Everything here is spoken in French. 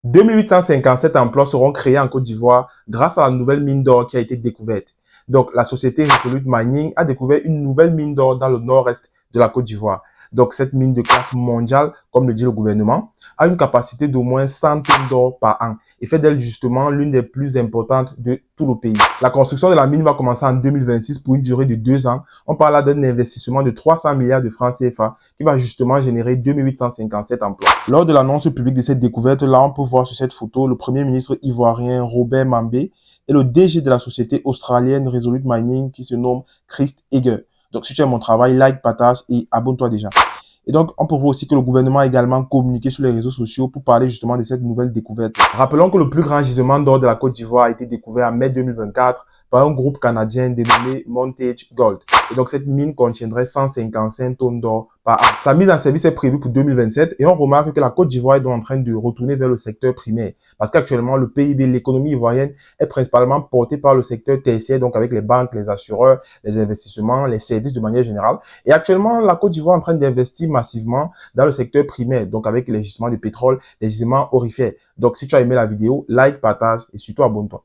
2857 emplois seront créés en Côte d'Ivoire grâce à la nouvelle mine d'or qui a été découverte. Donc, la société Resolute Mining a découvert une nouvelle mine d'or dans le nord-est de la Côte d'Ivoire. Donc, cette mine de classe mondiale, comme le dit le gouvernement, a une capacité d'au moins 100 tonnes d'or par an et fait d'elle justement l'une des plus importantes de tout le pays. La construction de la mine va commencer en 2026 pour une durée de 2 ans. On parle là d'un investissement de 300 milliards de francs CFA qui va justement générer 2857 emplois. Lors de l'annonce publique de cette découverte-là, on peut voir sur cette photo le premier ministre ivoirien Robert Mambé et le DG de la société australienne Resolute Mining qui se nomme Chris Eger. Donc, si tu aimes mon travail, like, partage et abonne-toi déjà. Et donc, on peut voir aussi que le gouvernement a également communiqué sur les réseaux sociaux pour parler justement de cette nouvelle découverte. Rappelons que le plus grand gisement d'or de la Côte d'Ivoire a été découvert en mai 2024 par un groupe canadien dénommé Montage Gold. Et donc, cette mine contiendrait 155 tonnes d'or par an. Sa mise en service est prévue pour 2027 et on remarque que la Côte d'Ivoire est donc en train de retourner vers le secteur primaire. Parce qu'actuellement, le PIB, l'économie ivoirienne est principalement portée par le secteur tertiaire, donc avec les banques, les assureurs, les investissements, les services de manière générale. Et actuellement, la Côte d'Ivoire est en train d'investir massivement dans le secteur primaire, donc avec les gisements de pétrole, les gisements aurifères. Donc, si tu as aimé la vidéo, like, partage et surtout abonne-toi.